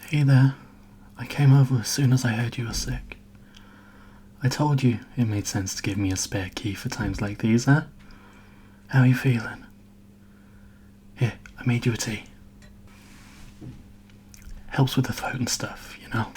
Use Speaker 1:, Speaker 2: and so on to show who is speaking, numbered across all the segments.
Speaker 1: Hey there. I came over as soon as I heard you were sick. I told you it made sense to give me a spare key for times like these, huh? How are you feeling? Here, I made you a tea. Helps with the throat and stuff, you know.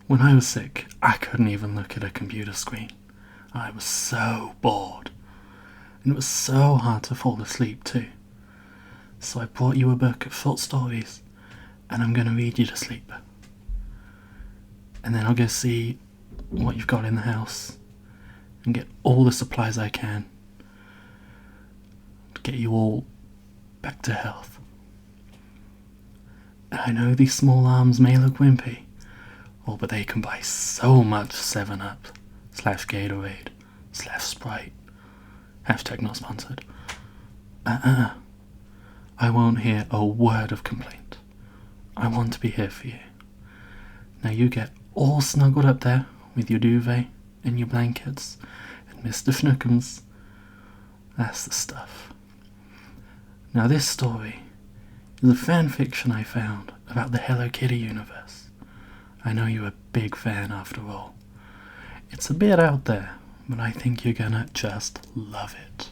Speaker 1: When I was sick, I couldn't even look at a computer screen. I was so bored. And it was so hard to fall asleep too. So I brought you a book of short stories, and I'm going to read you to sleep. And then I'll go see what you've got in the house, and get all the supplies I can to get you all back to health. And I know these small arms may look wimpy, but they can buy so much 7-Up / Gatorade / Sprite. # not sponsored. I won't hear a word of complaint. I want to be here for you. Now you get all snuggled up there with your duvet and your blankets and Mr. Schnookums. That's the stuff. Now this story is a fan fiction I found about the Hello Kitty universe. I know you're a big fan after all. It's a bit out there, but I think you're gonna just love it.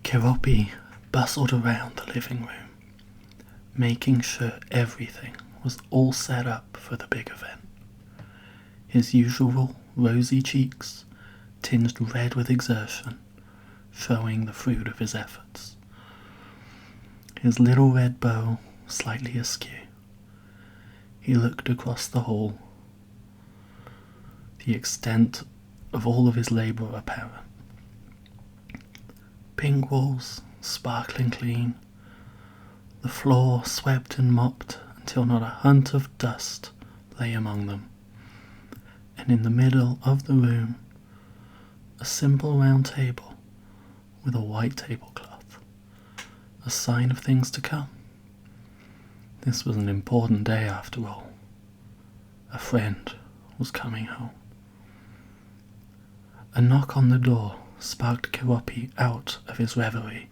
Speaker 1: Keroppi bustled around the living room, making sure everything was all set up for the big event. His usual rosy cheeks tinged red with exertion, showing the fruit of his efforts. His little red bow slightly askew. He looked across the hall, the extent of all of his labour apparent. Pink walls, sparkling clean, the floor swept and mopped until not a hunt of dust lay among them, and in the middle of the room, a simple round table with a white tablecloth, a sign of things to come. This was an important day after all. A friend was coming home. A knock on the door sparked Keroppi out of his reverie.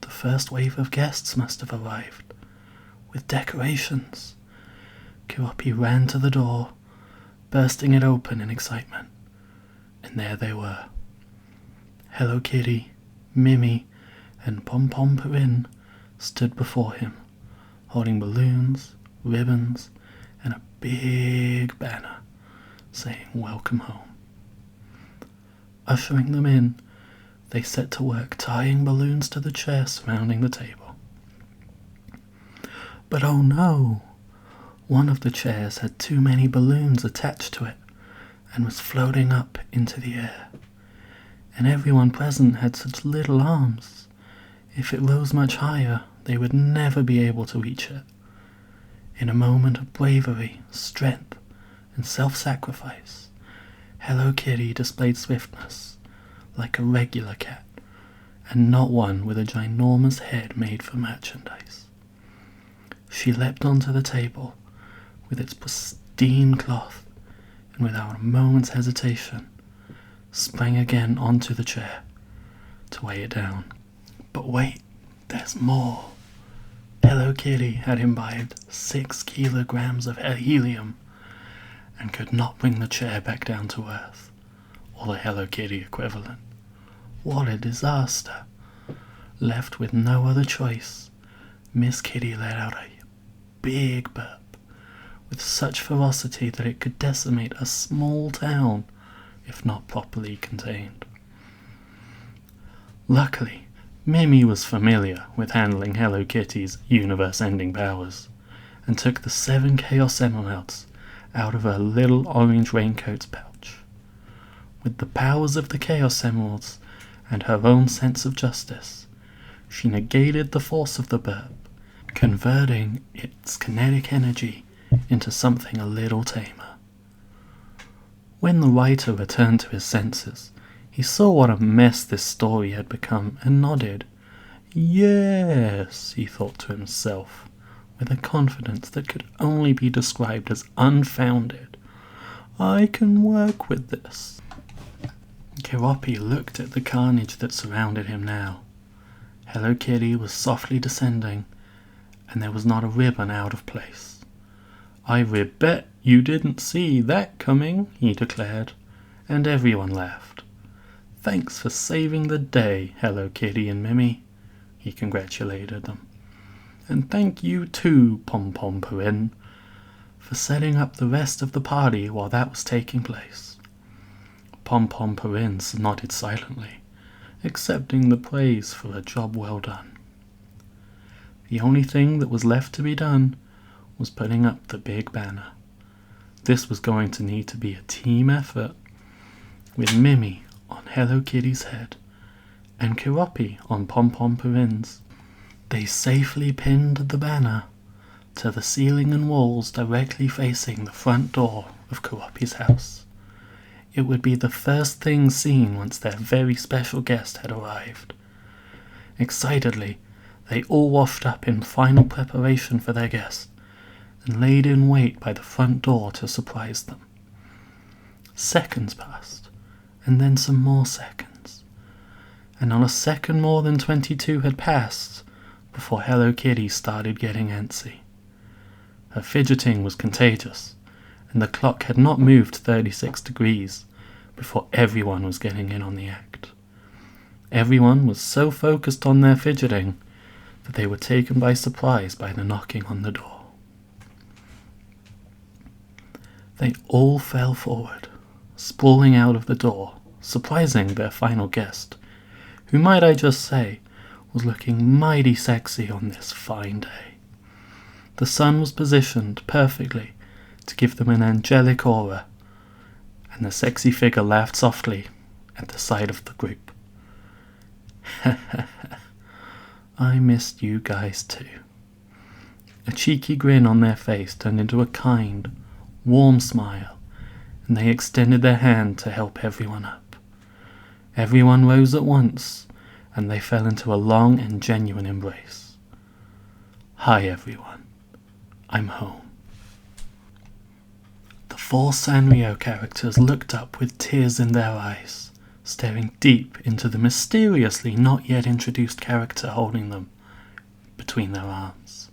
Speaker 1: The first wave of guests must have arrived, with decorations. Keroppi ran to the door, bursting it open in excitement, and there they were. Hello Kitty, Mimi, and Pom Pom Purin stood before him, holding balloons, ribbons, and a big banner saying "Welcome home." Ushering them in, they set to work tying balloons to the chairs surrounding the table. But oh no! One of the chairs had too many balloons attached to it and was floating up into the air. And everyone present had such little arms. If it rose much higher, they would never be able to reach it. In a moment of bravery, strength, and self-sacrifice, Hello Kitty displayed swiftness, like a regular cat, and not one with a ginormous head made for merchandise. She leapt onto the table with its pristine cloth, and without a moment's hesitation, sprang again onto the chair to weigh it down. But wait, there's more. Hello Kitty had imbibed 6 kilograms of helium and could not bring the chair back down to earth, or the Hello Kitty equivalent. What a disaster! Left with no other choice, Miss Kitty let out a big burp, with such ferocity that it could decimate a small town if not properly contained. Luckily, Mimi was familiar with handling Hello Kitty's universe-ending powers, and took the 7 Chaos Emeralds out of her little orange raincoat's pouch. With the powers of the Chaos Emeralds and her own sense of justice, she negated the force of the burp, converting its kinetic energy into something a little tamer. When the writer returned to his senses, he saw what a mess this story had become and nodded. Yes, he thought to himself, with a confidence that could only be described as unfounded. I can work with this. Keroppi looked at the carnage that surrounded him now. Hello Kitty was softly descending, and there was not a ribbon out of place. "I bet you didn't see that coming," he declared, and everyone laughed. "Thanks for saving the day, Hello Kitty and Mimi," he congratulated them. "And thank you too, Pom Pom Purin, for setting up the rest of the party while that was taking place." Pom Pom Purin nodded silently, accepting the praise for a job well done. The only thing that was left to be done was putting up the big banner. This was going to need to be a team effort, with Mimi on Hello Kitty's head and Kiropi on Pom Pom Purin's. They safely pinned the banner to the ceiling and walls directly facing the front door of Kiropi's house. It would be the first thing seen once their very special guest had arrived. Excitedly, they all washed up in final preparation for their guest, and laid in wait by the front door to surprise them. Seconds passed, and then some more seconds, and not a second more than 22 had passed before Hello Kitty started getting antsy. Her fidgeting was contagious, and the clock had not moved 36 degrees before everyone was getting in on the act. Everyone was so focused on their fidgeting that they were taken by surprise by the knocking on the door. They all fell forward, sprawling out of the door, surprising their final guest, who, might I just say, was looking mighty sexy on this fine day. The sun was positioned perfectly to give them an angelic aura, and the sexy figure laughed softly at the sight of the group. "I missed you guys too." A cheeky grin on their face turned into a kind, warm smile, and they extended their hand to help everyone up. Everyone rose at once, and they fell into a long and genuine embrace. "Hi everyone, I'm home." The 4 Sanrio characters looked up with tears in their eyes, staring deep into the mysteriously not yet introduced character holding them between their arms.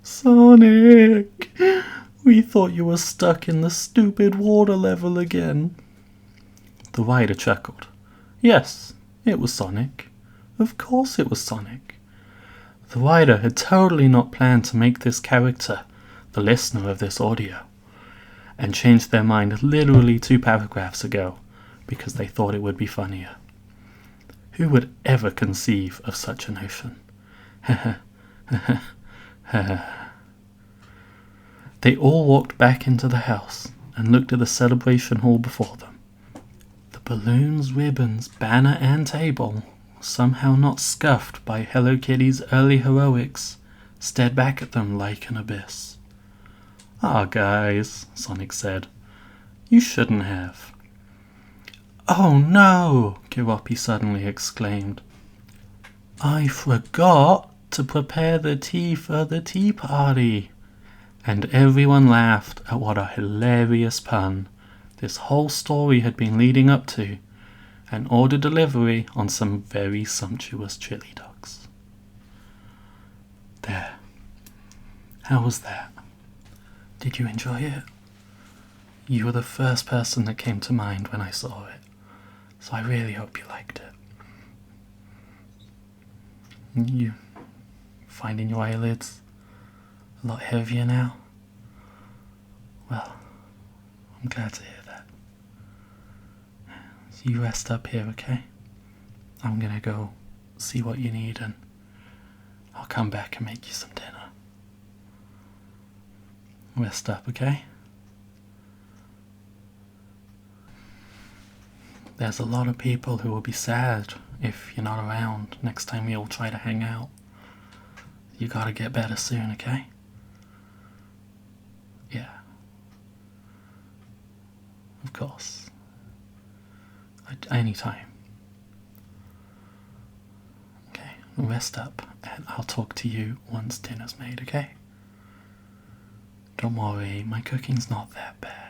Speaker 1: "Sonic! We thought you were stuck in the stupid water level again." The writer chuckled. Yes, it was Sonic. Of course it was Sonic. The writer had totally not planned to make this character the listener of this audio, and changed their mind literally 2 paragraphs ago because they thought it would be funnier. Who would ever conceive of such a notion? They all walked back into the house and looked at the celebration hall before them. The balloons, ribbons, banner, and table, somehow not scuffed by Hello Kitty's early heroics, stared back at them like an abyss. "Ah, guys," Sonic said, "you shouldn't have." "Oh no!" Kiropi suddenly exclaimed. "I forgot to prepare the tea for the tea party." And everyone laughed at what a hilarious pun this whole story had been leading up to, and ordered delivery on some very sumptuous chili dogs. There. How was that? Did you enjoy it? You were the first person that came to mind when I saw it, so I really hope you liked it. You finding your eyelids a lot heavier now? Well, I'm glad to hear that. So you rest up here, okay? I'm gonna go see what you need and I'll come back and make you some dinner. Rest up, okay? There's a lot of people who will be sad if you're not around next time we all try to hang out. You gotta get better soon, okay? Yeah. Of course. Anytime. Okay, rest up and I'll talk to you once dinner's made, okay? Don't worry, my cooking's not that bad.